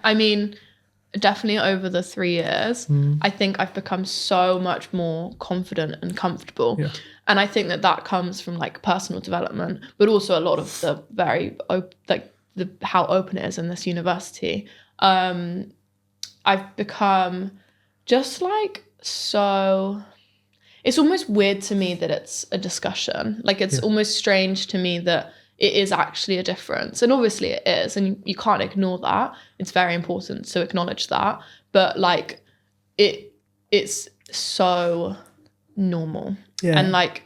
I mean, definitely over the 3 years, I think I've become so much more confident and comfortable. Yeah. And I think that comes from like personal development, but also a lot of the very how open it is in this university. I've become just like so. It's almost weird to me that it's a discussion. Like it's almost strange to me that it is actually a difference. And obviously it is, and you can't ignore that. It's very important to acknowledge that. But like it's so normal. Yeah. And like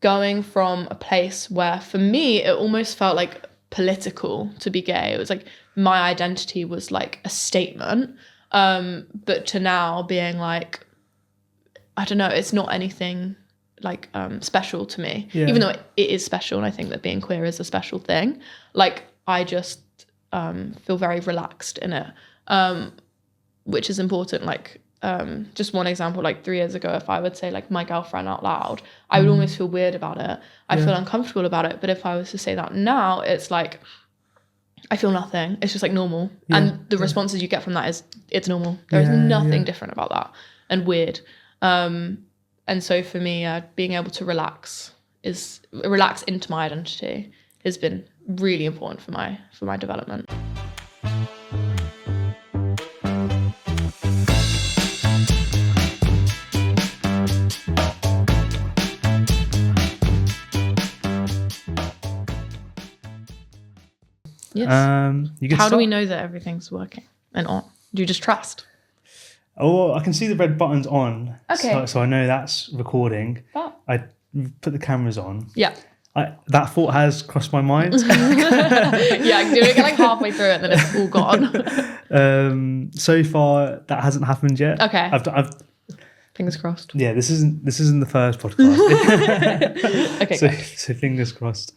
going from a place where for me it almost felt like political to be gay. It was like my identity was like a statement. But to now being like, I don't know, it's not anything like special to me, even though it is special, and I think that being queer is a special thing. Like I just feel very relaxed in it, which is important. Like just one example, like 3 years ago, if I would say like my girlfriend out loud, I would almost feel weird about it. I feel uncomfortable about it. But if I was to say that now, it's like I feel nothing. It's just like normal. And the responses you get from that is it's normal. There is nothing different about that and weird. And so for me, being able to relax into my identity has been really important for my development. Yes. How do we know that everything's working and on? Do you just trust? Oh, I can see the red buttons on. Okay. So I know that's recording. Oh. I put the cameras on. Yeah. That thought has crossed my mind. Yeah, doing it like halfway through it and then it's all gone. So far, that hasn't happened yet. Okay. I've fingers crossed. Yeah, this isn't the first podcast. Okay. So fingers crossed.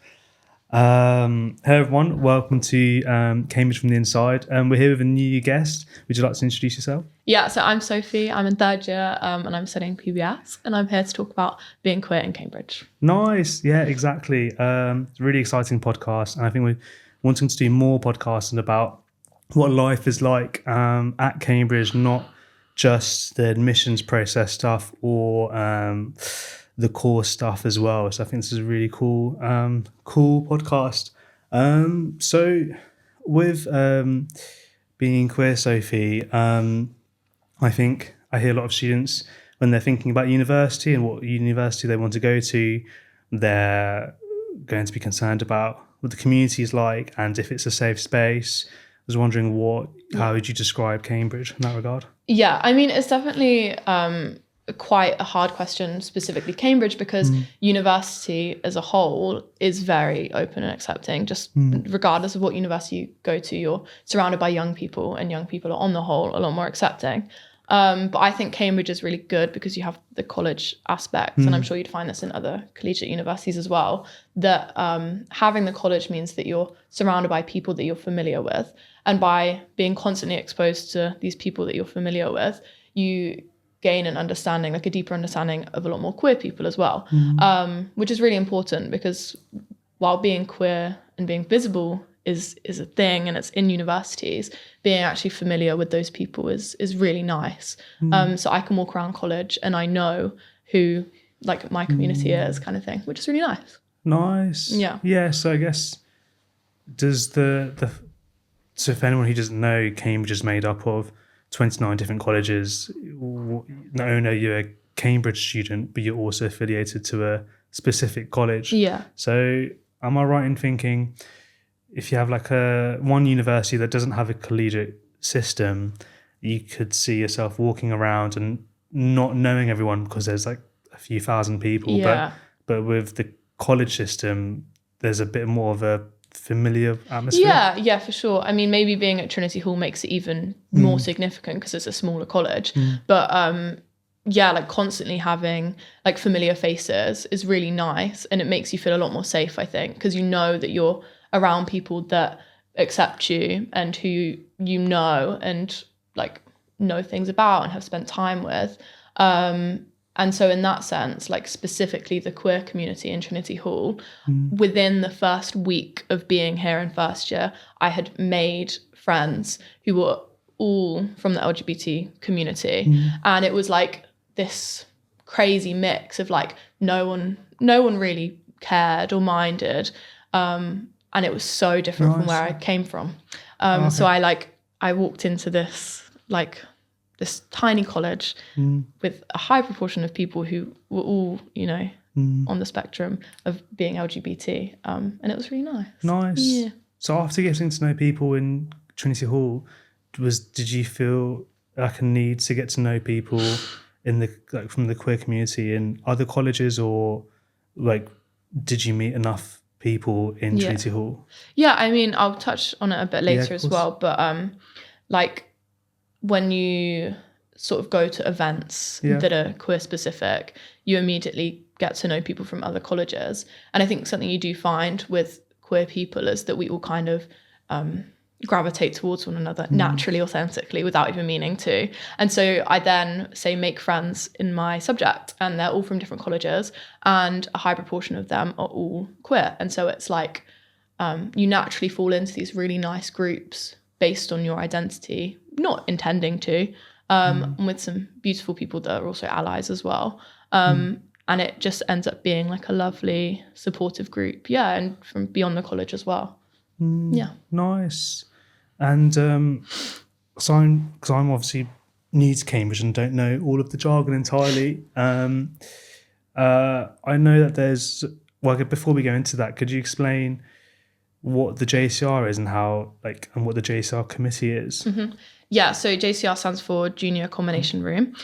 Hello everyone, welcome to Cambridge from the Inside. We're here with a new guest. Would you like to introduce yourself? Yeah, so I'm Sophie. I'm in 3rd year and I'm studying PBS, and I'm here to talk about being queer in Cambridge. Nice, yeah, exactly. It's a really exciting podcast, and I think we're wanting to do more podcasts about what life is like at Cambridge, not just the admissions process stuff or the core stuff as well. So I think this is a really cool podcast. So with being queer, Sophie, I think I hear a lot of students when they're thinking about university and what university they want to go to, they're going to be concerned about what the community is like and if it's a safe space. I was wondering how would you describe Cambridge in that regard? Yeah, I mean, it's definitely quite a hard question, specifically Cambridge, because university as a whole is very open and accepting. Just regardless of what university you go to, you're surrounded by young people, and young people are on the whole a lot more accepting. But I think Cambridge is really good because you have the college aspect, and I'm sure you'd find this in other collegiate universities as well, that having the college means that you're surrounded by people that you're familiar with, and by being constantly exposed to these people that you're familiar with, you gain an understanding, like a deeper understanding of a lot more queer people as well, which is really important because while being queer and being visible is a thing and it's in universities, being actually familiar with those people is really nice. So I can walk around college and I know who like my community is, kind of thing, which is really nice. Nice. Yeah. Yeah, so I guess so for anyone who doesn't know, Cambridge is made up of 29 different colleges. Not only are you a Cambridge student, but you're also affiliated to a specific college. Yeah. So am I right in thinking if you have like one university that doesn't have a collegiate system, you could see yourself walking around and not knowing everyone because there's like a few thousand people. Yeah. But with the college system, there's a bit more of a familiar atmosphere. Yeah, for sure. I mean, maybe being at Trinity Hall makes it even more significant because it's a smaller college. But like constantly having like familiar faces is really nice, and it makes you feel a lot more safe, I think, because you know that you're around people that accept you and who you know and like know things about and have spent time with. And so in that sense, like specifically the queer community in Trinity Hall, within the first week of being here in 1st year, I had made friends who were all from the LGBT community, and it was like this crazy mix of like no one really cared or minded, and it was so different from where I came from. So I walked into this tiny college with a high proportion of people who were all, you know, on the spectrum of being LGBT, and it was really nice. Yeah. So after getting to know people in Trinity Hall, did you feel like a need to get to know people in the from the queer community in other colleges, or like did you meet enough people in Trinity Hall? Yeah, I mean, I'll touch on it a bit later as well, but like when you sort of go to events that are queer specific, you immediately get to know people from other colleges. And I think something you do find with queer people is that we all kind of gravitate towards one another naturally, authentically, without even meaning to. And so I then say make friends in my subject, and they're all from different colleges, and a high proportion of them are all queer. And so it's like you naturally fall into these really nice groups based on your identity, not intending to, and with some beautiful people that are also allies as well. And it just ends up being like a lovely supportive group, and from beyond the college as well. Nice. And so I'm obviously new to Cambridge and don't know all of the jargon entirely. I know that there's, well, before we go into that, could you explain what the JCR is and and what the JCR committee is? Yeah, so JCR stands for Junior Combination Room,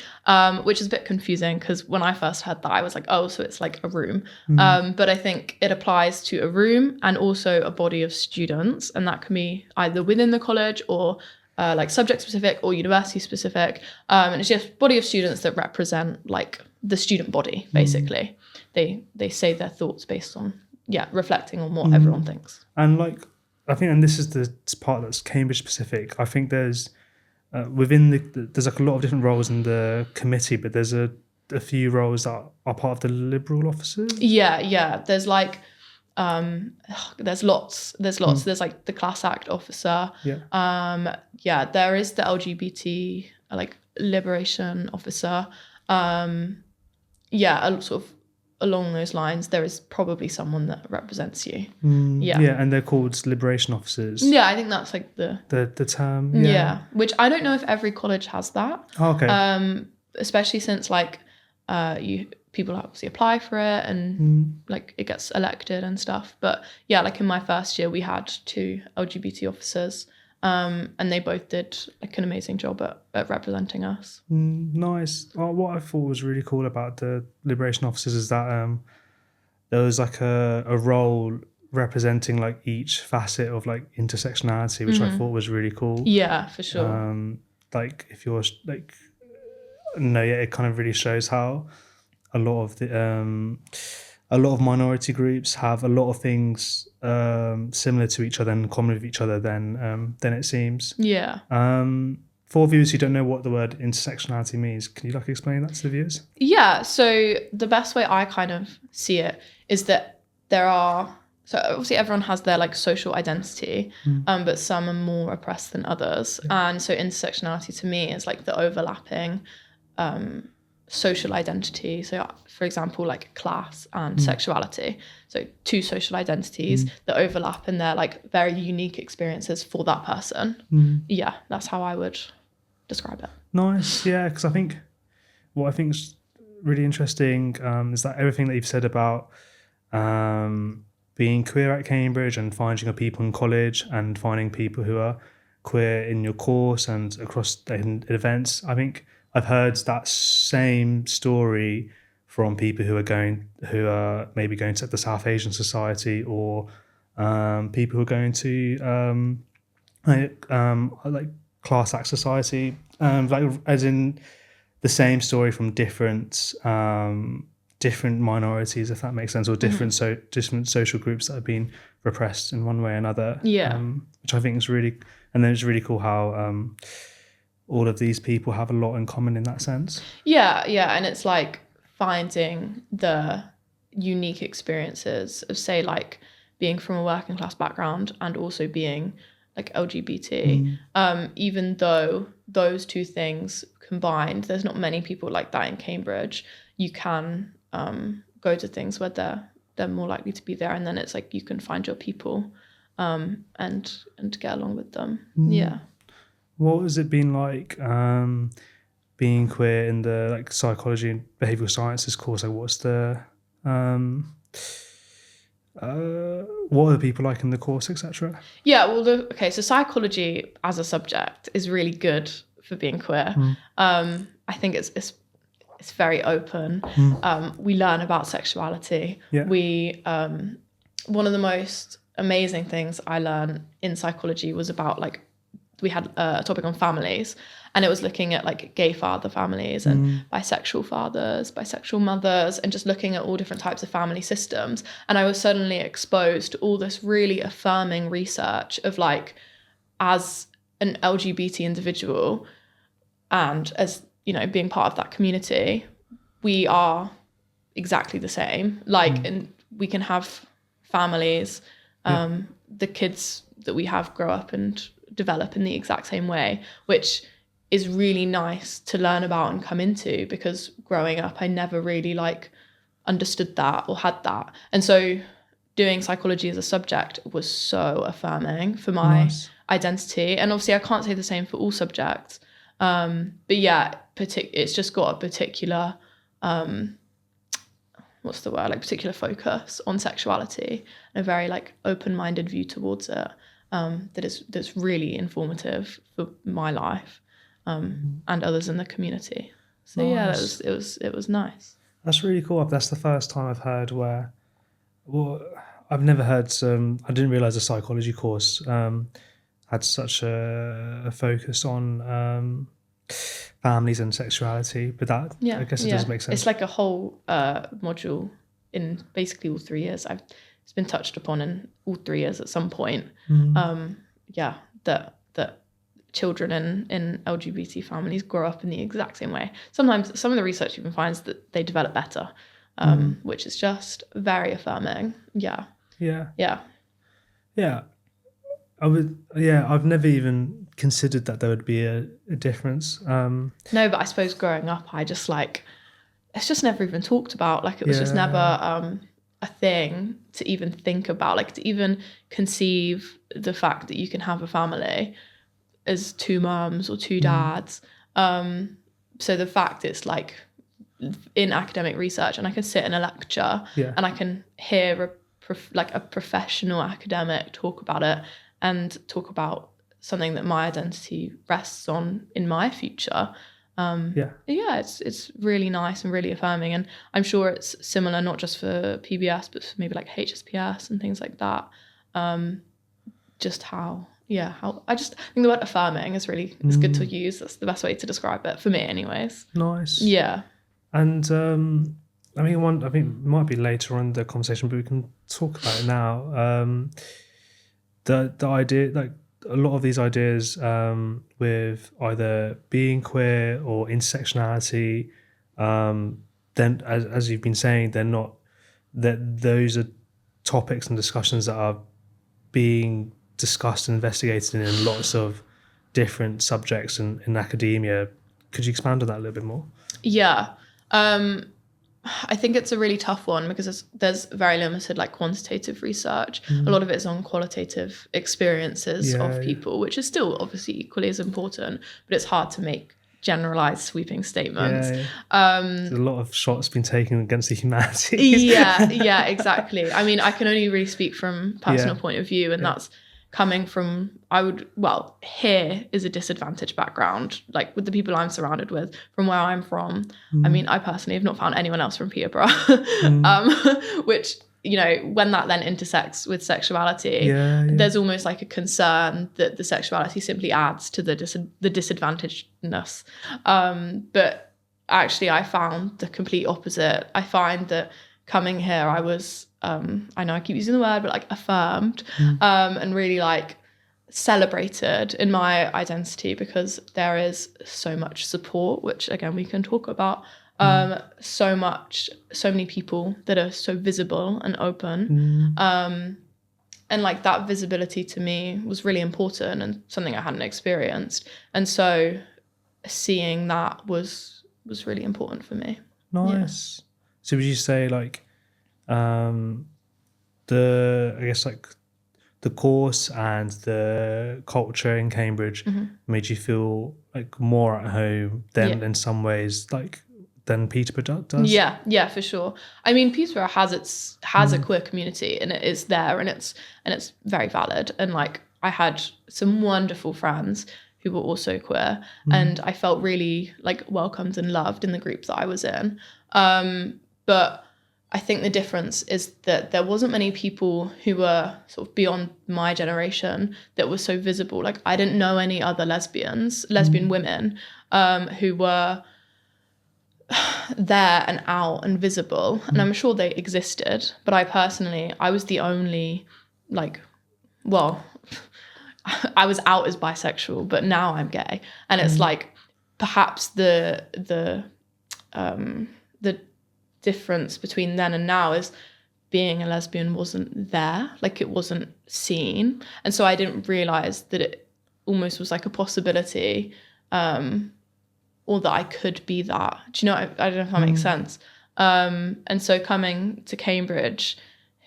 which is a bit confusing because when I first heard that, I was like, oh, so it's like a room. But I think it applies to a room and also a body of students, and that can be either within the college or like subject specific or university specific. And it's just body of students that represent like the student body, basically. They say their thoughts based on, reflecting on what everyone thinks. And like, I think, and this is the part that's Cambridge specific, I think there's, within there's like a lot of different roles in the committee, but there's a few roles that are part of the liberal officers. There's like there's lots. There's like the Class Act officer. There is the LGBT like liberation officer. Sort of along those lines, there is probably someone that represents you. And they're called liberation officers. I think that's like the term. Which I don't know if every college has that. Especially since like people obviously apply for it and like it gets elected and stuff. But like in my first year we had 2 LGBT officers, and they both did like an amazing job at representing us. Nice. Well, what I thought was really cool about the liberation officers is that there was like a role representing like each facet of like intersectionality, which I thought was really cool. For sure. Like if you're like, it kind of really shows how a lot of minority groups have a lot of things similar to each other and common with each other than it seems. For viewers who don't know what the word intersectionality means, can you like explain that to the viewers? So the best way I kind of see it is that so obviously everyone has their like social identity, but some are more oppressed than others. And so intersectionality to me is like the overlapping social identity. So for example, like class and sexuality. So 2 social identities that overlap and they're like very unique experiences for that person. That's how I would describe it. Nice. Because I think what I think is really interesting is that everything that you've said about being queer at Cambridge and finding your people in college and finding people who are queer in your course and across events, I think I've heard that same story from people who are maybe going to the South Asian Society or people who are going to like Class Act Society, like as in the same story from different minorities, if that makes sense, or different social groups that have been repressed in one way or another. Which I think is really, and then it's really cool how all of these people have a lot in common in that sense. And it's like finding the unique experiences of, say, like being from a working class background and also being like LGBT, even though those two things combined, there's not many people like that in Cambridge. You can go to things where they're more likely to be there, and then it's like you can find your people and get along with them. Yeah. What has it been like being queer in the like psychology and behavioural sciences course? Like, what's the what are the people like in the course, etc.? Yeah, well, so psychology as a subject is really good for being queer. I think it's very open. We learn about sexuality. Yeah. We one of the most amazing things I learned in psychology was about like, we had a topic on families, and it was looking at like gay father families and bisexual fathers, bisexual mothers, and just looking at all different types of family systems. And I was suddenly exposed to all this really affirming research of like, as an LGBT individual and as, you know, being part of that community, we are exactly the same. Like, and we can have families, the kids that we have grow up and develop in the exact same way, which is really nice to learn about and come into, because growing up I never really like understood that or had that. And so doing psychology as a subject was so affirming for my identity. And obviously I can't say the same for all subjects, but yeah, it's just got a particular particular focus on sexuality, and a very like open-minded view towards it, that's really informative for my life and others in the community. So nice. Yeah, it was nice. That's really cool. That's the first time I've heard where, well, I've never heard I didn't realise a psychology course had such a focus on families and sexuality, but that, I guess it does make sense. It's like a whole module in basically all 3 years. It's been touched upon in all 3 years at some point. That children in LGBT families grow up in the exact same way. Sometimes some of the research even finds that they develop better, which is just very affirming. I've never even considered that there would be a difference. No, but I suppose growing up, I just like, it's just never even talked about. Like, it was just never a thing to even think about, like to even conceive the fact that you can have a family as two mums or two dads. So the fact it's like in academic research, and I can sit in a lecture and I can hear a professional academic talk about it, and talk about something that my identity rests on in my future. It's really nice and really affirming, and I'm sure it's similar not just for PBS but for maybe like HSPS and things like that. Just how I just think the word affirming is really, it's good to use. That's the best way to describe it for me anyways. Nice. Yeah. And I think it might be later on in the conversation, but we can talk about it now. The idea, like a lot of these ideas with either being queer or intersectionality, then as you've been saying, they're not, that those are topics and discussions that are being discussed and investigated in lots of different subjects in academia. Could you expand on that a little bit more? Yeah. I think it's a really tough one because there's very limited like quantitative research. A lot of it is on qualitative experiences of people, which is still obviously equally as important, but it's hard to make generalized sweeping statements. There's a lot of shots been taken against the humanities. yeah, exactly. I mean, I can only really speak from personal point of view, and that's coming from, here is a disadvantaged background, like with the people I'm surrounded with, from where I'm from. I mean, I personally have not found anyone else from Peterborough, which, you know, when that then intersects with sexuality, there's almost like a concern that the sexuality simply adds to the disadvantagedness. But actually, I found the complete opposite. I find that coming here, I was, I know I keep using the word, but like affirmed, and really like celebrated in my identity, because there is so much support, which again, we can talk about, so many people that are so visible and open. and like that visibility to me was really important and something I hadn't experienced. And so seeing that was really important for me. Nice. So would you say like the course and the culture in Cambridge made you feel like more at home than in some ways like than Peterborough does? Yeah, for sure. I mean, Peterborough has a queer community, and it is there, and it's very valid. And like I had some wonderful friends who were also queer, and I felt really like welcomed and loved in the group that I was in. But I think the difference is that there wasn't many people who were sort of beyond my generation that were so visible. Like I didn't know any other lesbian women who were there and out and visible. And I'm sure they existed, but I was the only like, well, I was out as bisexual, but now I'm gay. And it's like perhaps the difference between then and now is being a lesbian wasn't there, like it wasn't seen. And so I didn't realize that it almost was like a possibility, or that I could be that. Do you know, I don't know if that makes sense. And so coming to Cambridge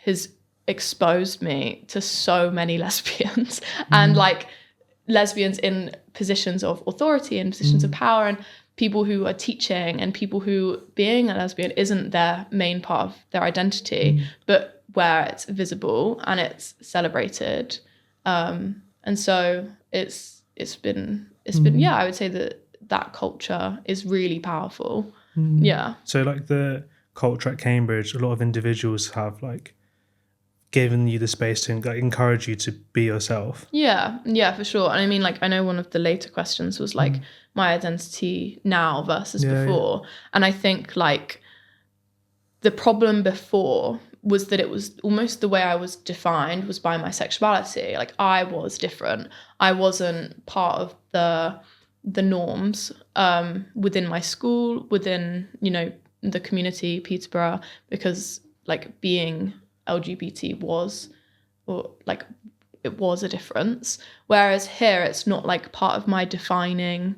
has exposed me to so many lesbians and like lesbians in positions of authority and positions of power, and people who are teaching, and people who being a lesbian isn't their main part of their identity, but where it's visible and it's celebrated. And so it's been I would say that culture is really powerful. Yeah. So like the culture at Cambridge, a lot of individuals have like given you the space to like encourage you to be yourself. Yeah, for sure. And I mean, like, I know one of the later questions was like my identity now versus before. And I think like the problem before was that it was almost the way I was defined was by my sexuality. Like I was different. I wasn't part of the norms within my school, within, you know, the community, Peterborough, because like being LGBT was a difference. Whereas here it's not like part of my defining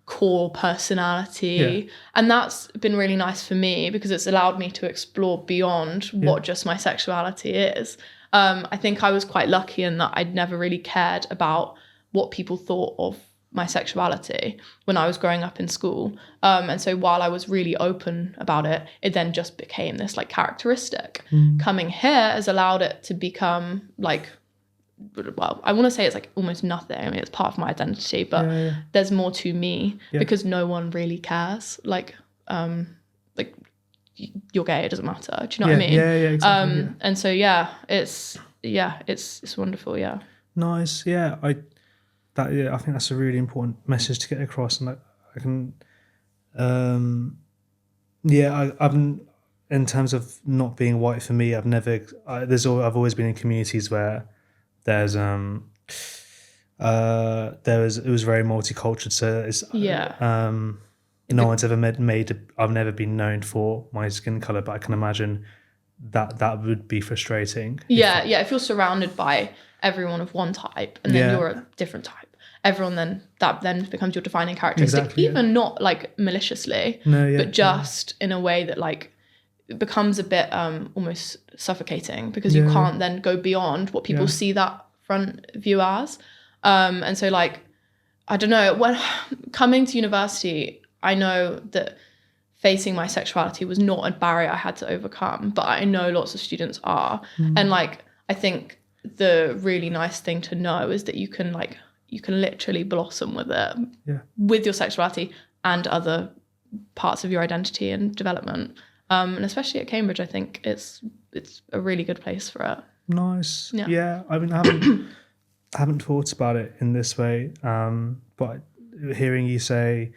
core personality. And that's been really nice for me because it's allowed me to explore beyond what just my sexuality is. I think I was quite lucky in that I'd never really cared about what people thought of my sexuality when I was growing up in school. And so while I was really open about it, it then just became this like characteristic. Coming here has allowed it to become like, well, I want to say it's like almost nothing. I mean, it's part of my identity, but there's more to me because no one really cares. Like you're gay, it doesn't matter. Do you know what I mean? Yeah, exactly. And so it's wonderful. Yeah. Nice. Yeah. I think that's a really important message to get across, and I can, I've in terms of not being white for me, I've always been in communities where it was very multicultural, so it's no one's ever I've never been known for my skin color, but I can imagine that would be frustrating. If you're surrounded by everyone of one type and then you're a different type, everyone then becomes your defining characteristic, even not like maliciously, but just in a way that like it becomes a bit almost suffocating because you can't then go beyond what people see that front view as. And so like, I don't know, when coming to university, I know that facing my sexuality was not a barrier I had to overcome, but I know lots of students are. And like, I think the really nice thing to know is that you can literally blossom with it, with your sexuality and other parts of your identity and development. And especially at Cambridge, I think it's a really good place for it. Nice. Yeah. I mean, I haven't thought about it in this way, but hearing you say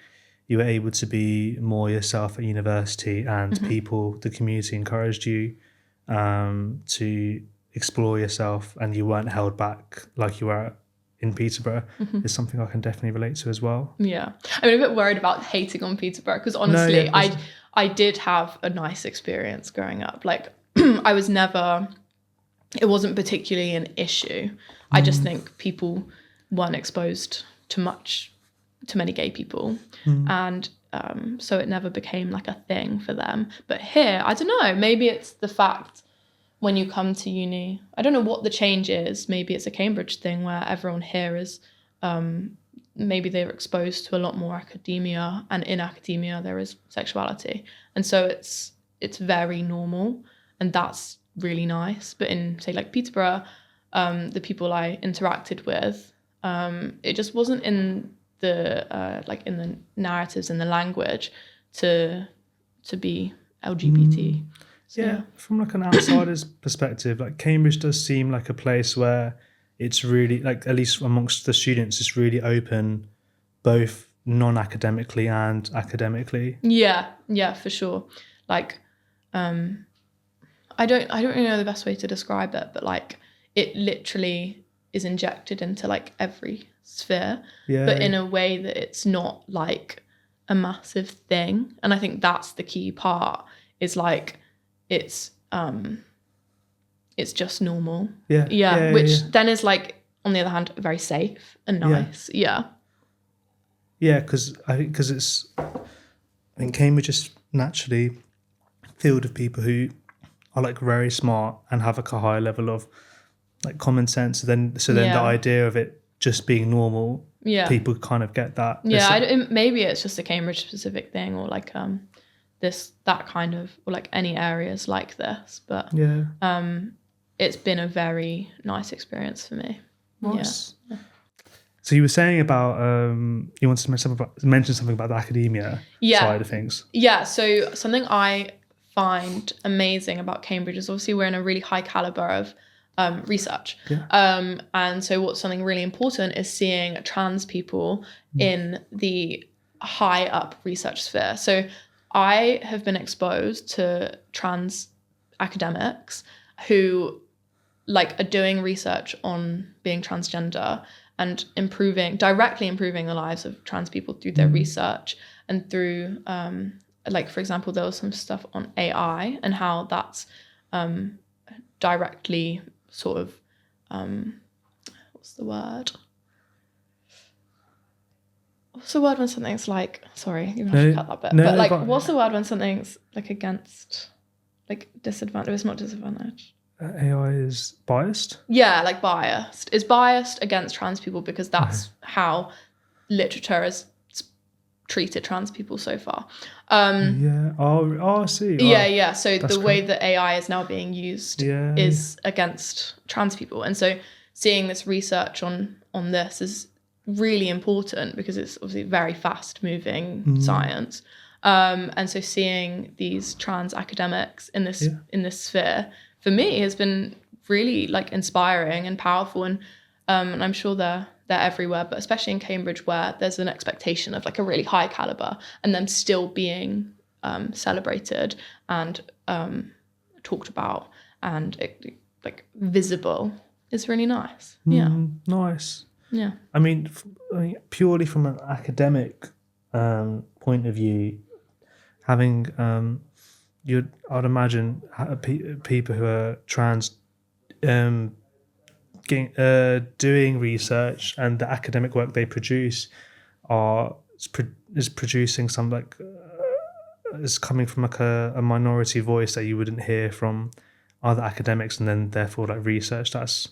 you were able to be more yourself at university and the community encouraged you to explore yourself and you weren't held back like you were in Peterborough is something I can definitely relate to as well. Yeah. I'm a bit worried about hating on Peterborough because honestly, I did have a nice experience growing up. Like I was never it wasn't particularly an issue. I just think people weren't exposed to many gay people, and so it never became like a thing for them. But here, I don't know, maybe it's the fact when you come to uni, I don't know what the change is. Maybe it's a Cambridge thing where everyone here is, maybe they're exposed to a lot more academia, and in academia there is sexuality. And so it's very normal, and that's really nice. But in, say, like Peterborough, the people I interacted with, it just wasn't in the like in the narratives and the language to be LGBT. So, yeah, from like an outsider's perspective, like Cambridge does seem like a place where it's really, like, at least amongst the students, it's really open, both non-academically and academically. Yeah, for sure. Like, I don't really know the best way to describe it, but like it literally is injected into like every sphere, but in a way that it's not like a massive thing. And I think that's the key part, is like it's just normal. Which then is like, on the other hand, very safe and nice. Yeah, because I think Cambridge is naturally filled with people who are like very smart and have like a high level of like common sense. So then the idea of it just being normal, people kind of get that. Maybe it's just a Cambridge specific thing, or like that kind of, or like any areas like this. But it's been a very nice experience for me. Nice. Yeah. So you were saying about you wanted to mention something about the academia side of things. Yeah. So something I find amazing about Cambridge is, obviously we're in a really high caliber of research. And so something really important is seeing trans people in the high up research sphere. So I have been exposed to trans academics who like are doing research on being transgender and directly improving the lives of trans people through their research, and through like, for example, there was some stuff on AI and how that's directly sort of what's the word when something's like, sorry, you're gonna have to cut that bit, but like, what's the word when something's like against, like disadvantage? It's not disadvantage. AI is biased? Yeah, like biased. It's biased against trans people because that's how literature has treated trans people so far. I see. Yeah. So the way that AI is now being used is against trans people. And so seeing this research on this is really important, because it's obviously very fast moving science. And so seeing these trans academics in this sphere, for me, has been really like inspiring and powerful, and I'm sure they're everywhere, but especially in Cambridge, where there's an expectation of like a really high caliber, and them still being celebrated and talked about and like visible is really nice. Nice. Yeah. I mean, purely from an academic point of view, having I'd imagine people who are trans doing research, and the academic work they produce is producing some like is coming from like a minority voice that you wouldn't hear from other academics, and then therefore like research that's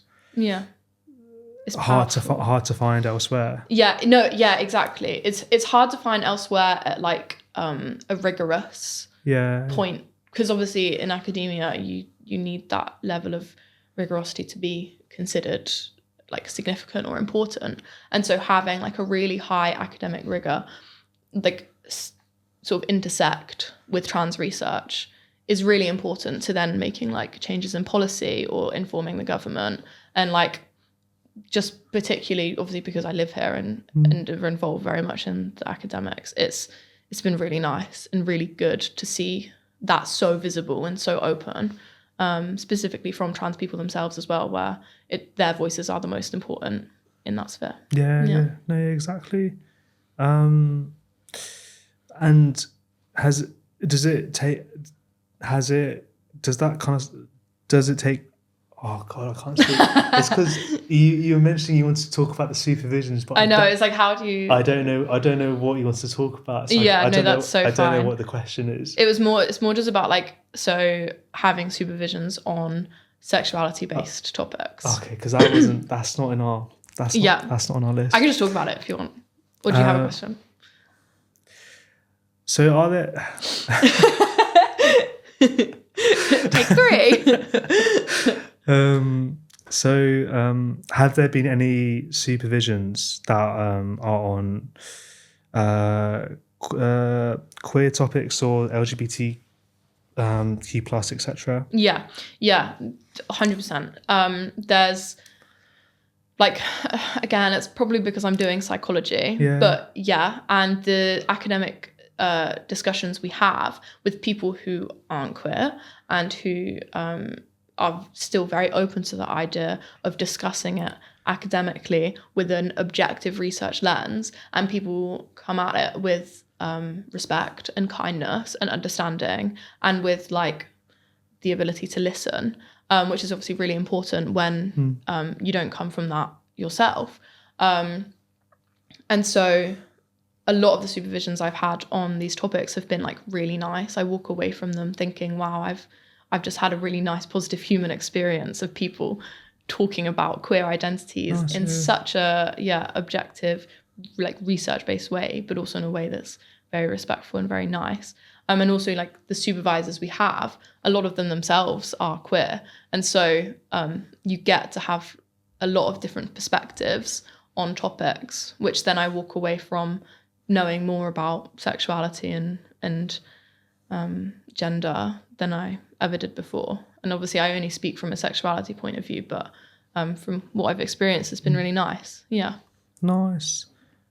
it's hard to find elsewhere. Exactly. It's hard to find elsewhere at like a rigorous point, because obviously in academia you need that level of rigorosity to be considered like significant or important. And so having like a really high academic rigor like sort of intersect with trans research is really important to then making like changes in policy or informing the government. And like, just particularly obviously because I live here and are involved very much in the academics, it's been really nice and really good to see that so visible and so open, specifically from trans people themselves as well, where their voices are the most important in that sphere. No, exactly. And does it take Oh God, I can't speak. It's because you were mentioning you wanted to talk about the supervisions, but I know, it's like, how do you... I don't know what you want to talk about. So Yeah, I no, don't know, that's so I don't know fine. what the question is. It's more just about like, so having supervisions on sexuality based topics. Okay, because that's not on our list. I can just talk about it if you want. Or do you have a question? So are there Take 3. Have there been any supervisions that are on queer topics or LGBT Q plus, etc.? Yeah, 100%. There's like, again, it's probably because I'm doing psychology, but and the academic discussions we have with people who aren't queer and who are still very open to the idea of discussing it academically with an objective research lens, and people come at it with respect and kindness and understanding, and with like the ability to listen, which is obviously really important when you don't come from that yourself. And so a lot of the supervisions I've had on these topics have been like really nice. I walk away from them thinking, wow, I've just had a really nice positive human experience of people talking about queer identities in such a objective, like research-based way, but also in a way that's very respectful and very nice. And also like the supervisors we have, a lot of them themselves are queer. And so you get to have a lot of different perspectives on topics, which then I walk away from knowing more about sexuality and gender than I ever did before. And obviously I only speak from a sexuality point of view, but from what I've experienced, it's been really nice. Yeah. Nice.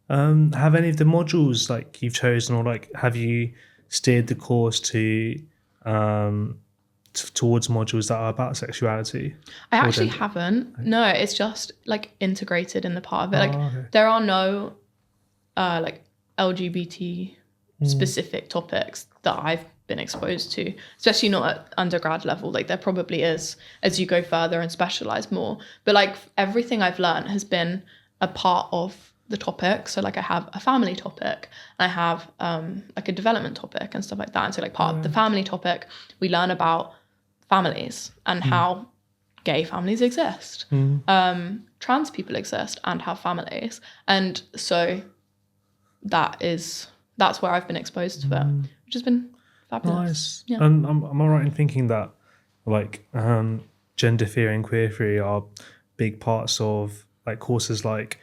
Have any of the modules like you've chosen, or like have you steered the course towards modules that are about sexuality? I actually haven't. No, it's just like integrated in the part of it. Like there are no like LGBT specific topics that I've been exposed to, especially not at undergrad level. Like there probably is as you go further and specialize more, but like everything I've learned has been a part of the topic. So like I have a family topic, and I have like a development topic and stuff like that. And so like part of the family topic, we learn about families and how gay families exist, trans people exist and have families. And so that's where I've been exposed to it, which has been fabulous. Nice. Yeah. And am I right in thinking that like gender theory and queer theory are big parts of like courses like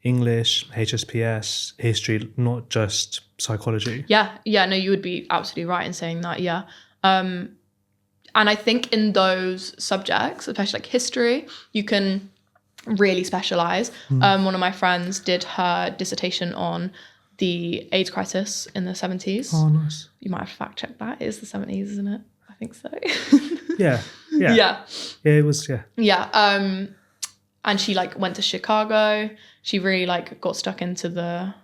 English, HSPS, history, not just psychology? Yeah, no, you would be absolutely right in saying that, yeah. And I think in those subjects, especially like history, you can really specialise. One of my friends did her dissertation on the AIDS crisis in the 70s. Oh, nice. You might have to fact check that. It is the 70s, isn't it? I think so. Yeah, it was. Yeah. And she like went to Chicago. She really like got stuck into the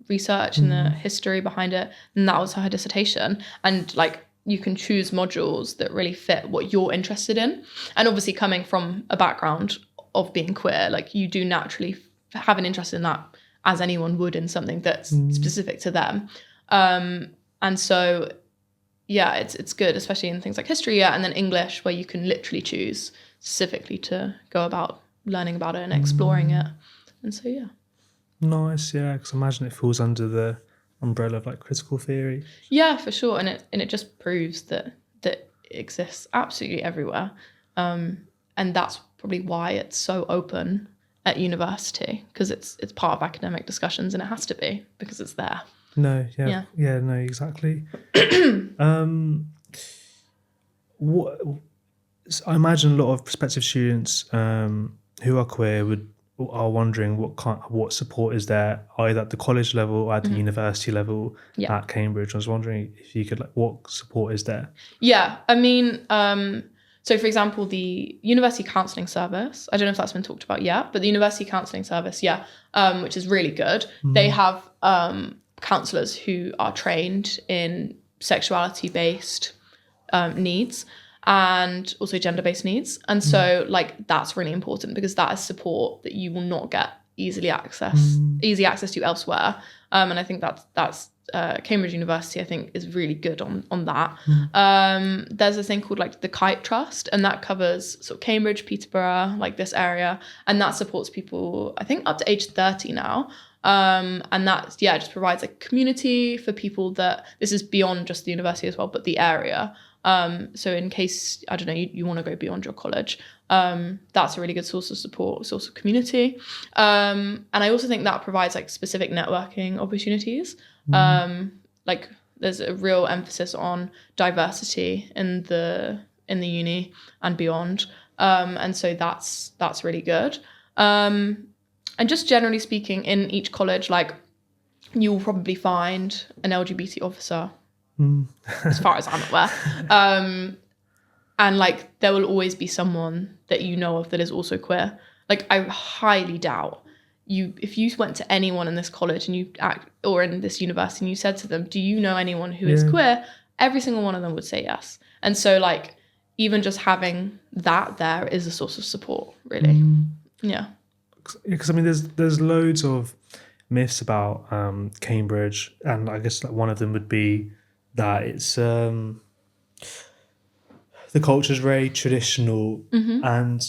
research and the history behind it, and that was her dissertation. And like you can choose modules that really fit what you're interested in. And obviously coming from a background of being queer, like you do naturally have an interest in that, as anyone would in something that's specific to them. And so, yeah, it's good, especially in things like history, and then English, where you can literally choose specifically to go about learning about it and exploring it. And so, yeah. Nice, yeah, because I imagine it falls under the umbrella of like critical theory. Yeah, for sure. And it just proves that it exists absolutely everywhere. And that's probably why it's so open at university, because it's part of academic discussions, and it has to be because it's there. No, yeah, no, exactly. What I imagine a lot of prospective students who are queer are wondering what support is there, either at the college level or at the university level at Cambridge. I was wondering if you could what support is there? Yeah, I mean, so for example, the University Counselling Service, I don't know if that's been talked about yet, but the University Counselling Service, which is really good. They have counsellors who are trained in sexuality-based needs. and also gender-based needs. And so like that's really important because that is support that you will not get easy access to elsewhere. And I think that's Cambridge University, I think, is really good on that. There's a thing called like the Kite Trust, and that covers sort of Cambridge, Peterborough, like this area, and that supports people, I think, up to age 30 now. And that, just provides a community for people that, this is beyond just the university as well, but the area. So in case, I don't know, you want to go beyond your college, that's a really good source of support, source of community. And I also think that provides like specific networking opportunities. Like there's a real emphasis on diversity in the uni and beyond. And so that's really good. And just generally speaking, in each college, like you will probably find an LGBT officer, as far as I'm aware. And like there will always be someone that you know of that is also queer. Like I highly doubt if you went to anyone in this college and or in this university and you said to them, do you know anyone who is queer? Every single one of them would say yes. And so like even just having that there is a source of support, really. Yeah. Because I mean, there's loads of myths about Cambridge, and I guess like one of them would be that it's the culture is very traditional, and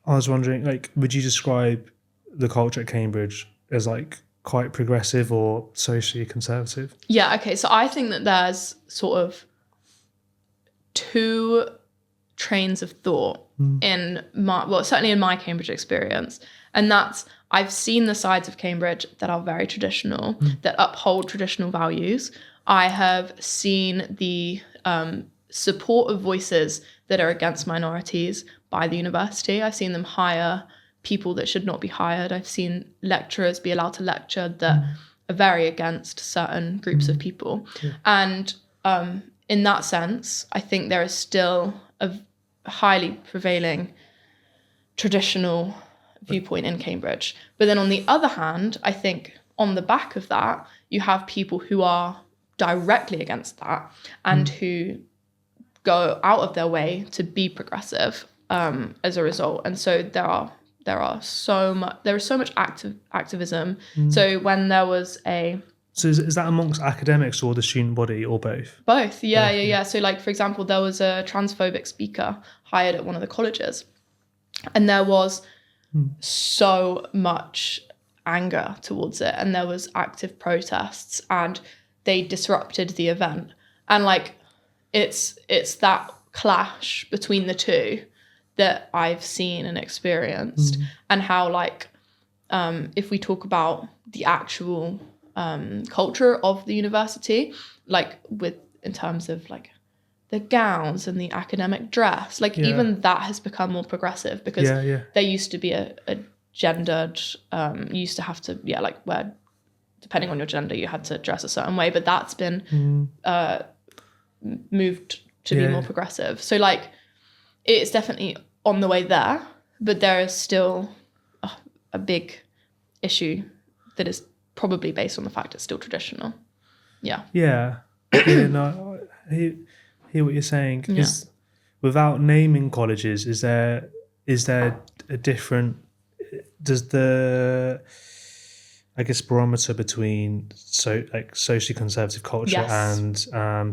I was wondering, like, would you describe the culture at Cambridge as like quite progressive or socially conservative? Yeah. Okay. So I think that there's sort of two trains of thought certainly in my Cambridge experience, and that's I've seen the sides of Cambridge that are very traditional, that uphold traditional values. I have seen the support of voices that are against minorities by the university. I've seen them hire people that should not be hired. I've seen lecturers be allowed to lecture that are very against certain groups of people. And in that sense, I think there is still a highly prevailing traditional viewpoint in Cambridge. But then on the other hand, I think on the back of that, you have people who are directly against that and who go out of their way to be progressive as a result. And so there is so much activism. So when there was So is that amongst academics or the student body or both? Both, yeah. So like, for example, there was a transphobic speaker hired at one of the colleges, and there was so much anger towards it, and there was active protests, and they disrupted the event. And like, it's that clash between the two that I've seen and experienced, and how like, if we talk about the actual culture of the university, like in terms of like the gowns and the academic dress, like even that has become more progressive, because there used to be a gendered, you used to have to like wear, depending on your gender, you had to dress a certain way, but that's been moved to be more progressive. So like it's definitely on the way there, but there is still a big issue that is probably based on the fact it's still traditional. No, I hear what you're saying. Is without naming colleges, is there a different, does the, I guess, barometer between socially conservative culture and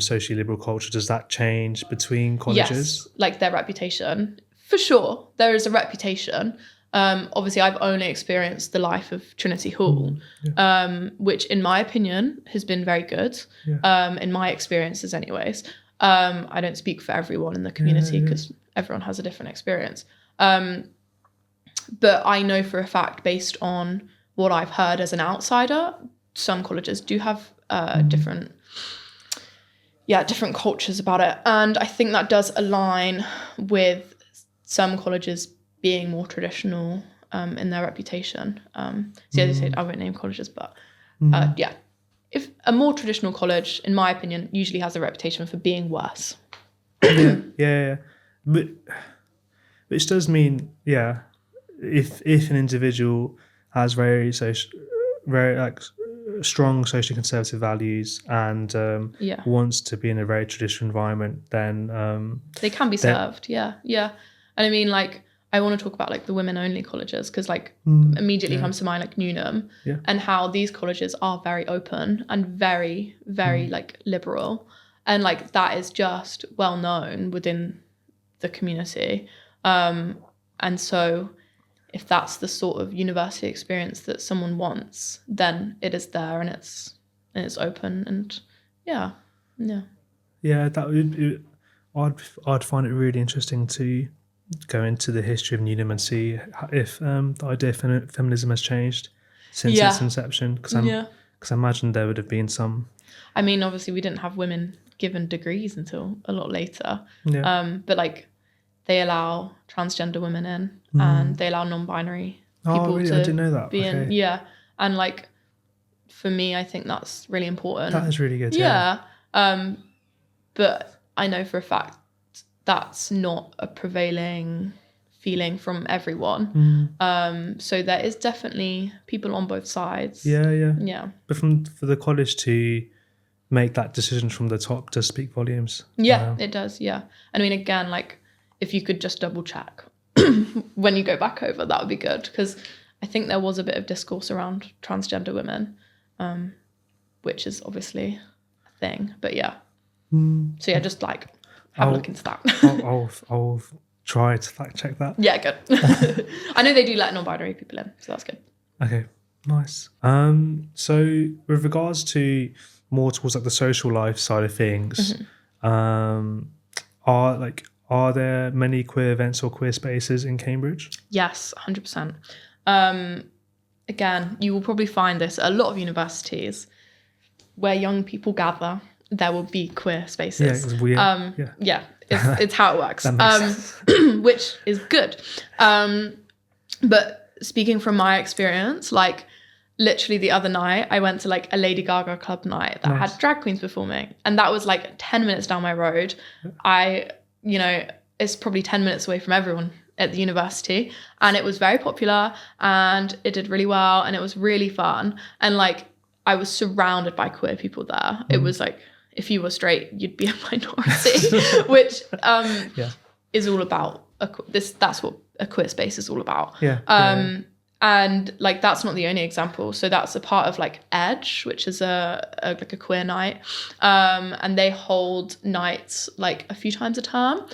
socially liberal culture, does that change between colleges? Yes, like their reputation, for sure. There is a reputation. Obviously, I've only experienced the life of Trinity Hall, which in my opinion has been very good, in my experiences anyways. I don't speak for everyone in the community because everyone has a different experience. But I know for a fact, based on what I've heard as an outsider, some colleges do have different cultures about it. And I think that does align with some colleges being more traditional in their reputation. So as I said, I won't name colleges, but if a more traditional college, in my opinion, usually has a reputation for being worse. But which does mean, if an individual has very strong socially conservative values and wants to be in a very traditional environment, then they can be served. Yeah. And I mean, like, I want to talk about like the women only colleges, because like immediately comes to mind like Newnham, and how these colleges are very open and very, very like liberal, and like that is just well known within the community. And so if that's the sort of university experience that someone wants, then it is there, and it's open, and yeah. That would. I'd find it really interesting to go into the history of Newnham and see if the idea of feminism has changed since its inception. Because I imagine there would have been some. I mean, obviously, we didn't have women given degrees until a lot later. But like, they allow transgender women in, and they allow non-binary people to I didn't know that. be in. Yeah, and like, for me, I think that's really important. That is really good. But I know for a fact that's not a prevailing feeling from everyone. So there is definitely people on both sides. Yeah. But for the college to make that decision from the top does speak volumes. It does. Yeah. I mean, again, like, if you could just double check when you go back over, that would be good, because I think there was a bit of discourse around transgender women, which is obviously a thing. But yeah. So yeah, just like have a look into that. I'll try to fact check that. Yeah, good. I know they do let non-binary people in, so that's good. Okay, nice. So with regards to more towards like the social life side of things, are there many queer events or queer spaces in Cambridge? Yes, 100%. Again, you will probably find this at a lot of universities where young people gather. There will be queer spaces. It's how it works. Which is good. But speaking from my experience, like, literally the other night, I went to like a Lady Gaga club night that had drag queens performing, and that was like 10 minutes down my road. It's probably 10 minutes away from everyone at the university, and it was very popular, and it did really well, and it was really fun, and like, I was surrounded by queer people there. It was like, if you were straight, you'd be a minority, which is all about that's what a queer space is all about. And like, that's not the only example. So that's a part of like Edge, which is a queer night, and they hold nights like a few times a term,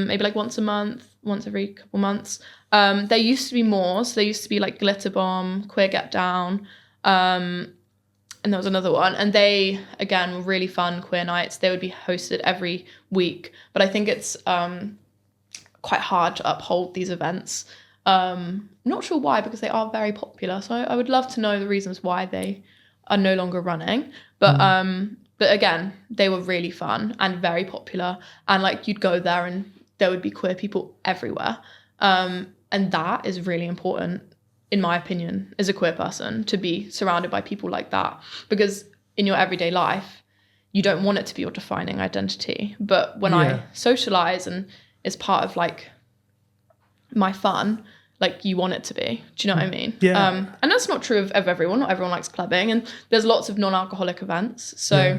maybe like once a month, once every couple months. There used to be more. So there used to be like Glitter Bomb, Queer Get Down, and there was another one, and they, again, were really fun queer nights. They would be hosted every week, but I think it's quite hard to uphold these events. Not sure why, because they are very popular, so I would love to know the reasons why they are no longer running. But again, they were really fun and very popular, and like, you'd go there and there would be queer people everywhere, and that is really important, in my opinion, as a queer person, to be surrounded by people like that, because in your everyday life, you don't want it to be your defining identity. But when I socialize and it's part of like my fun, like, you want it to be. Do you know what I mean? And that's not true of everyone. Not everyone likes clubbing, and there's lots of non-alcoholic events. So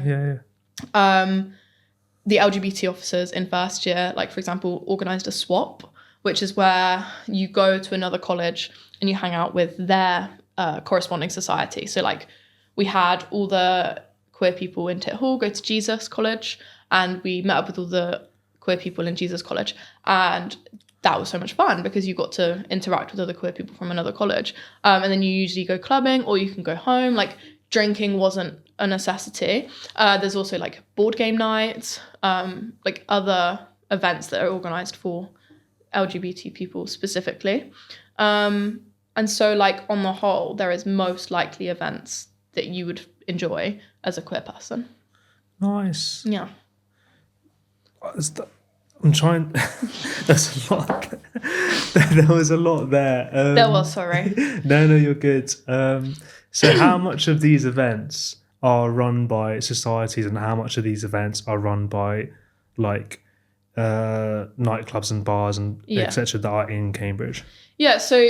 the LGBT officers in first year, like, for example, organised a swap, which is where you go to another college and you hang out with their corresponding society. So like, we had all the queer people in Tit Hall go to Jesus College, and we met up with all the queer people in Jesus College, and that was so much fun because you got to interact with other queer people from another college, and then you usually go clubbing or you can go home. Like, drinking wasn't a necessity. There's also like board game nights, like other events that are organised for LGBT people specifically. And so like, on the whole, there is most likely events that you would enjoy as a queer person. Nice. Yeah. I'm trying. There's a lot. There was a lot there. There was, sorry. No, you're good. So how much of these events are run by societies, and how much of these events are run by like nightclubs and bars and etc. that are in Cambridge? Yeah, so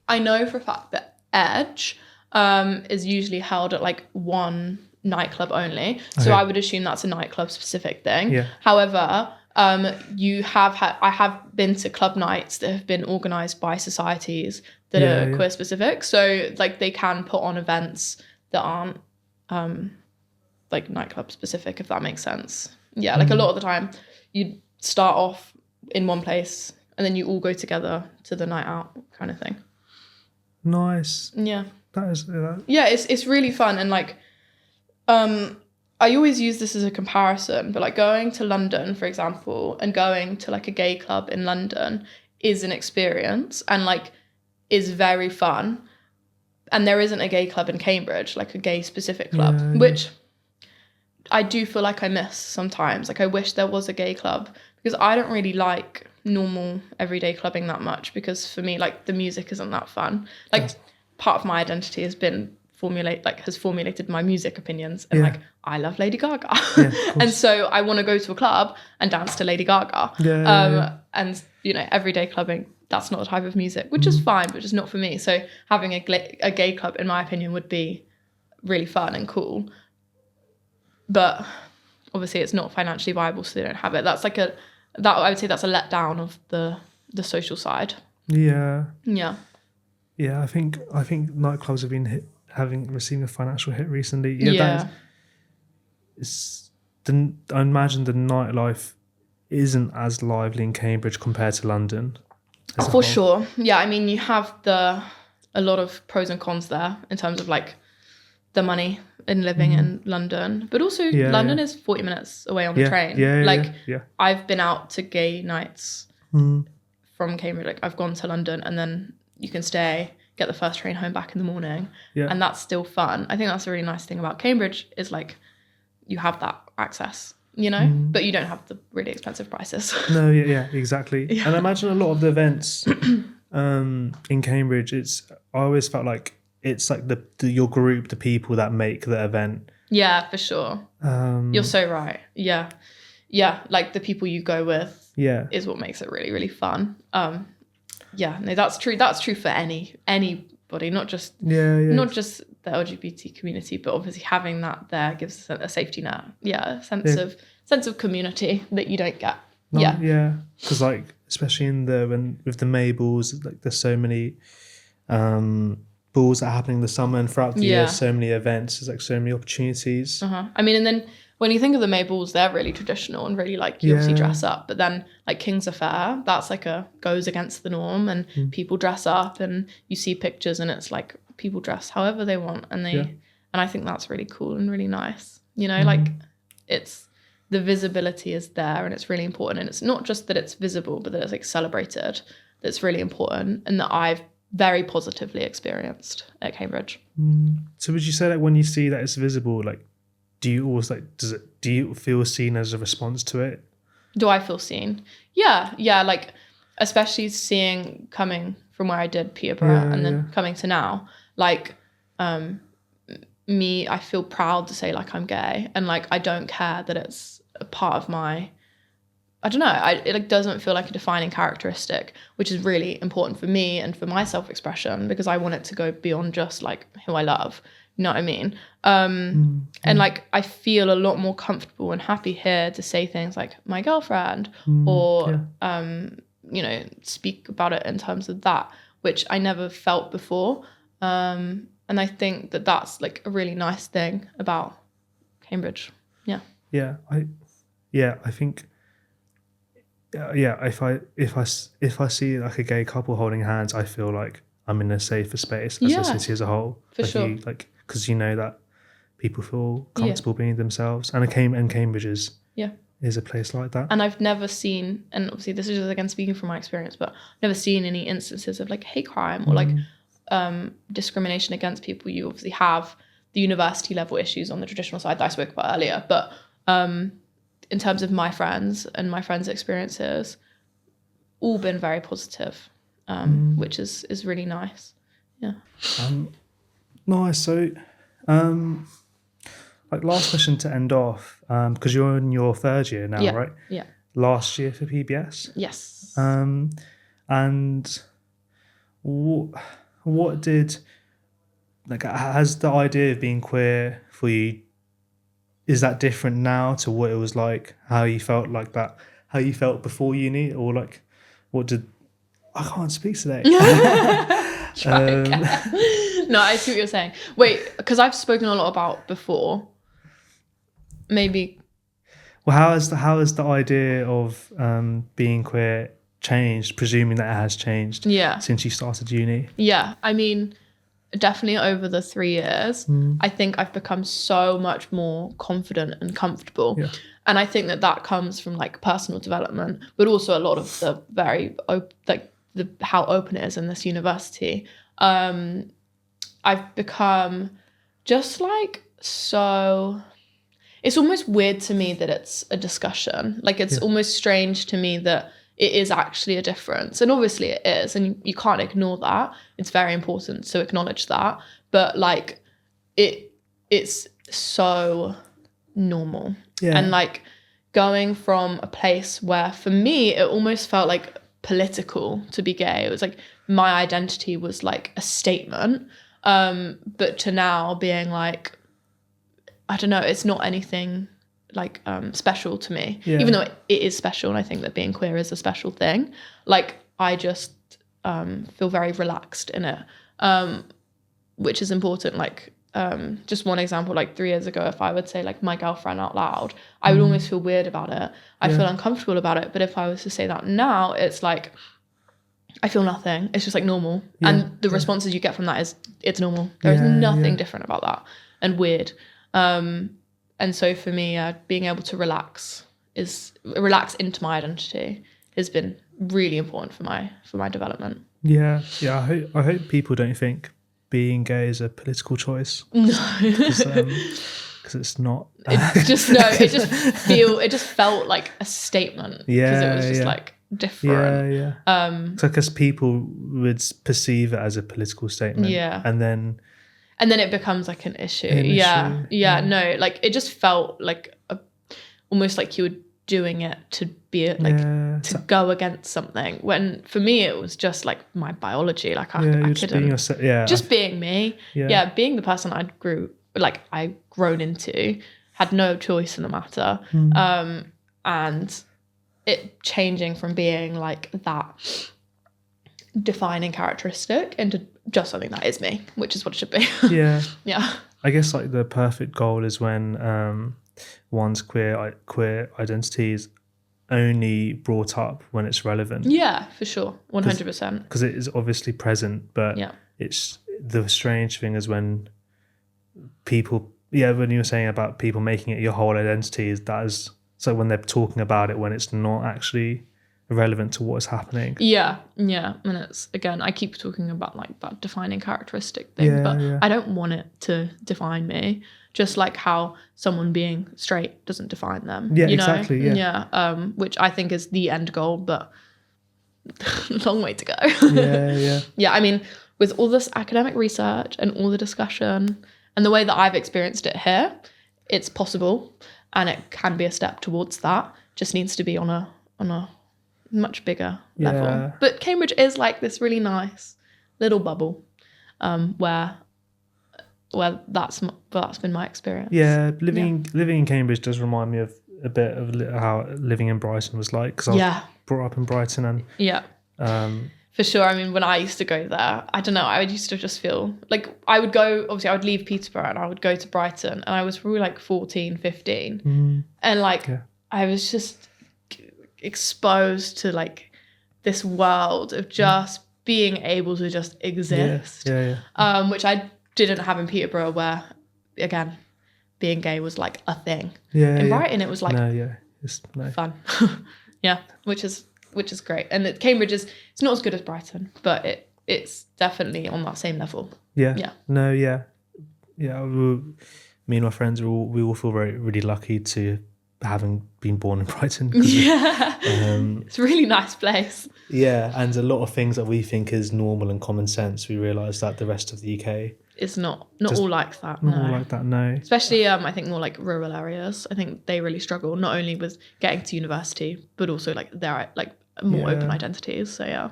I know for a fact that Edge is usually held at like one nightclub only. So Okay. I would assume that's a nightclub specific thing. Yeah. However, I have been to club nights that have been organised by societies that are queer specific. So like they can put on events that aren't like nightclub specific, if that makes sense. Yeah, like a lot of the time you start off in one place and then you all go together to the night out kind of thing. Nice. Yeah. That is. Yeah, it's really fun. And like I always use this as a comparison, but like going to London, for example, and going to like a gay club in London is an experience and like is very fun. And there isn't a gay club in Cambridge, like a gay specific club, which I do feel like I miss sometimes. Like I wish there was a gay club, because I don't really like normal everyday clubbing that much, because for me, like the music isn't that fun. Like part of my identity has been formulated my music opinions, and like I love Lady Gaga. And so I want to go to a club and dance to Lady Gaga. And you know, everyday clubbing, that's not the type of music, which is fine, but just not for me. So having a gay club, in my opinion, would be really fun and cool. But obviously it's not financially viable, so they don't have it. That's like I would say that's a letdown of the social side. Yeah. I think nightclubs have been receiving a financial hit recently. I imagine the nightlife isn't as lively in Cambridge compared to London. For sure. Yeah, I mean, you have a lot of pros and cons there in terms of like the money in living in London, but also London is 40 minutes away on the train. I've been out to gay nights from Cambridge. Like I've gone to London and then you can stay, get the first train home back in the morning, and that's still fun. I think that's a really nice thing about Cambridge, is like you have that access, you know, but you don't have the really expensive prices. No, exactly. And I imagine a lot of the events in Cambridge, I always felt like it's like your group, the people that make the event. Yeah, for sure. You're so right. Yeah, like the people you go with is what makes it really, really fun. No, that's true. That's true for anybody, not just not just the LGBT community, but obviously having that there gives a safety net. Yeah, a sense of community that you don't get. Because like especially with the May balls, like there's so many balls that are happening in the summer and throughout the year, so many events, there's like so many opportunities. I mean, and then when you think of the May balls, they're really traditional and really like you obviously dress up, but then like King's Affair, that's like goes against the norm, and people dress up and you see pictures and it's like people dress however they want, and and I think that's really cool and really nice, you know, like it's the visibility is there and it's really important, and it's not just that it's visible but that it's like celebrated, that's really important, and that I've very positively experienced at Cambridge. So would you say that when you see that it's visible, like do you always do you feel seen as a response to it? Do I feel seen? Yeah, like especially coming from where I did Peterborough and then coming to now, like I feel proud to say like I'm gay, and like I don't care that it's a part of my, I don't know, it like doesn't feel like a defining characteristic, which is really important for me and for my self-expression, because I want it to go beyond just like who I love. You know what I mean? And like I feel a lot more comfortable and happy here to say things like my girlfriend or you know, speak about it in terms of that, which I never felt before. And I think that that's like a really nice thing about Cambridge. I think if I see like a gay couple holding hands, I feel like I'm in a safer space as a city as a whole. For sure. Because you know that people feel comfortable being themselves, and Cambridge is a place like that. And I've never seen, and obviously this is just again speaking from my experience, but I've never seen any instances of like hate crime or like discrimination against people. You obviously have the university level issues on the traditional side that I spoke about earlier, but in terms of my friends and my friends' experiences, all been very positive, which is really nice. Nice. So, like last question to end off, because you're in your third year now, right? Yeah. Last year for PBS. Yes. And what did like, has the idea of being queer for you, is that different now to what it was like, how you felt before uni, or like I can't speak today. Try again. No, I see what you're saying. Wait, because I've spoken a lot about before. Maybe. Well, how has the idea of being queer changed, presuming that it has changed since you started uni? Yeah, I mean, definitely over the 3 years, I think I've become so much more confident and comfortable. Yeah. And I think that comes from like personal development, but also a lot of the very how open it is in this university. I've become just like so. It's almost weird to me that it's a discussion. Like it's almost strange to me that it is actually a difference. And obviously it is. And you can't ignore that. It's very important to acknowledge that. But like it's so normal. Yeah. And like going from a place where for me, it almost felt like political to be gay. It was like my identity was like a statement. But to now being like, I don't know, it's not anything like special to me, even though it is special. And I think that being queer is a special thing. Like I just feel very relaxed in it, which is important. Like just one example, like 3 years ago, if I would say like my girlfriend out loud, I would almost feel weird about it. I feel uncomfortable about it. But if I was to say that now, it's like, I feel nothing. It's just like normal. And the responses you get from that is, it's normal. There is nothing different about that and weird. And so for me, being able to relax into my identity has been really important for my development. Yeah. I hope people don't think being gay is a political choice. No, because it's not. It just felt like a statement. Yeah, because it was just like different. Yeah. So because people would perceive it as a political statement. Yeah. And then it becomes like an issue. Yeah. No, like it just felt like almost like you were doing it to be like to go against something. When for me it was just like my biology. Like I couldn't. Just being me. Yeah. Being the person I'd grown into, had no choice in the matter. And it changing from being like that defining characteristic into just something that is me, which is what it should be. Yeah. I guess like the perfect goal is when one's queer identity is only brought up when it's relevant. Yeah, for sure, 100%. Because it is obviously present, but it's the strange thing is when people, when you were saying about people making it your whole identity, so when they're talking about it when it's not actually relevant to what is happening. Yeah. And it's, again, I keep talking about like that defining characteristic thing, but I don't want it to define me. Just like how someone being straight doesn't define them. Yeah, you know? Exactly. Yeah. Which I think is the end goal, but long way to go. Yeah. I mean, with all this academic research and all the discussion and the way that I've experienced it here, it's possible and it can be a step towards that. Just needs to be on a much bigger level. But Cambridge is like this really nice little bubble where that's been my experience. Living in Cambridge does remind me of a bit of how living in Brighton was like, because I was brought up in Brighton and for sure. I mean, when I used to go there, I don't know, I used to just feel like I would leave Peterborough and I would go to Brighton, and I was probably like 14, 15 and like I was just exposed to like this world of just being able to just exist, which I didn't have in Peterborough, where again being gay was like a thing. In Brighton it was like fun. which is great. And Cambridge it's not as good as Brighton, but it's definitely on that same level. Me and my friends we all feel really lucky to having been born in Brighton. It's a really nice place. And a lot of things that we think is normal and common sense, we realise that the rest of the UK is not all like that. No. Especially I think more like rural areas. I think they really struggle not only with getting to university, but also like their like more open identities. So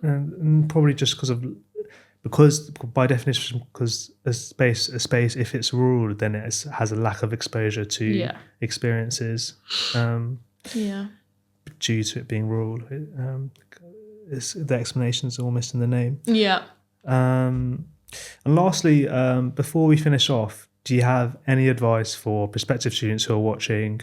and probably just because of because by definition, because a space, if it's rural, then it has a lack of exposure to experiences due to it being rural. The explanation is almost in the name. And lastly, before we finish off, do you have any advice for prospective students who are watching?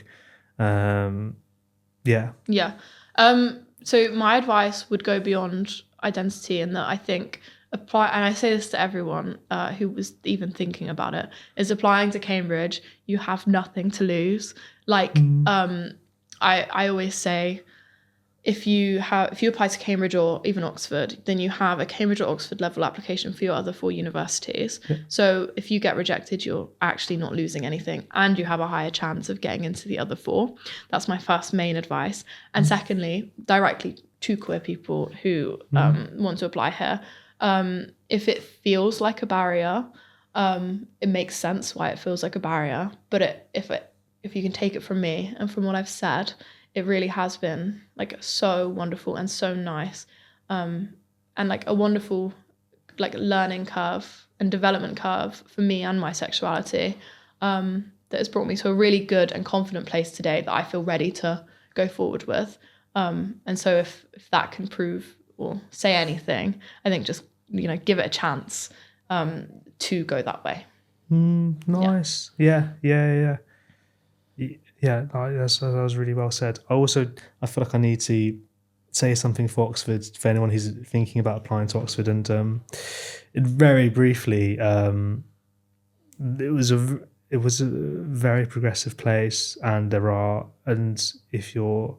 So my advice would go beyond identity, in that I think apply, and I say this to everyone who was even thinking about it, is applying to Cambridge, you have nothing to lose. Like I always say, if you apply to Cambridge or even Oxford, then you have a Cambridge or Oxford level application for your other 4 universities. So if you get rejected, you're actually not losing anything, and you have a higher chance of getting into the other 4. That's my first main advice. And secondly, directly to queer people who want to apply here, if it feels like a barrier, it makes sense why it feels like a barrier. But if you can take it from me and from what I've said, it really has been like so wonderful and so nice, and like a wonderful like learning curve and development curve for me and my sexuality, that has brought me to a really good and confident place today that I feel ready to go forward with. And so if that can prove or say anything, I think just give it a chance to go that way. Nice. Yeah. That was really well said. I feel like I need to say something for Oxford, for anyone who's thinking about applying to Oxford. And very briefly, it was a very progressive place, and if you're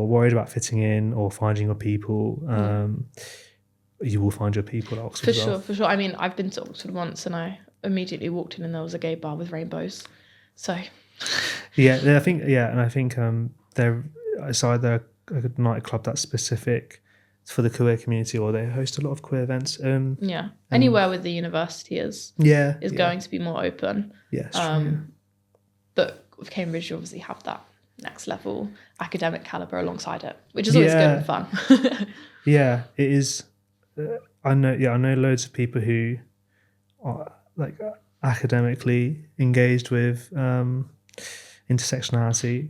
worried about fitting in or finding your people, you will find your people at Oxford. For sure. I mean, I've been to Oxford once, and I immediately walked in and there was a gay bar with rainbows. So. I think they're either a nightclub that's specific for the queer community, or they host a lot of queer events. Anywhere with the university is going to be more open. But with Cambridge, you obviously have that next level academic caliber alongside it, which is always good and fun. It is. I know loads of people who are like academically engaged with intersectionality.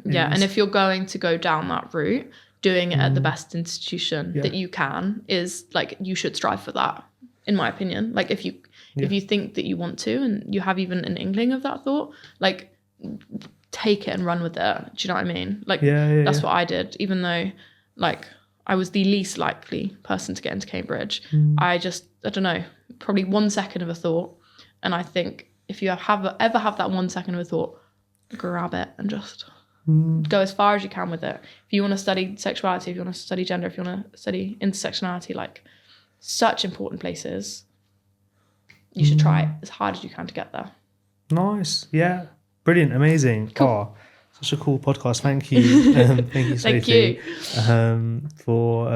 And if you're going to go down that route, doing it at the best institution that you can is like, you should strive for that, in my opinion. Like if you think that you want to, and you have even an inkling of that thought, like take it and run with it. Do you know what I mean? Like that's what I did, even though like I was the least likely person to get into Cambridge. I don't know, probably 1 second of a thought. And I think if you ever have that 1 second of a thought, grab it and just go as far as you can with it. If you want to study sexuality, if you want to study gender, if you want to study intersectionality, like such important places, you should try as hard as you can to get there. Nice. Yeah. Brilliant. Amazing. Cool. Such a cool podcast. Thank you. Thank you, Sophie. Thank you. For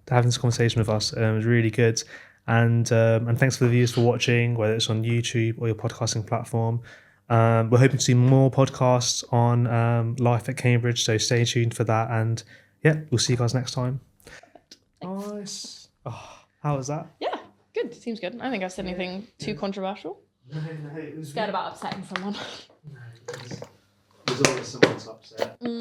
having this conversation with us. It was really good. And thanks for the viewers for watching, whether it's on YouTube or your podcasting platform. We're hoping to see more podcasts on life at Cambridge, so stay tuned for that. And we'll see you guys next time. Nice. Oh, how was that? Yeah, good. Seems good. I don't think I said anything too controversial. No, it was scared about upsetting someone. No, it was always someone's upset.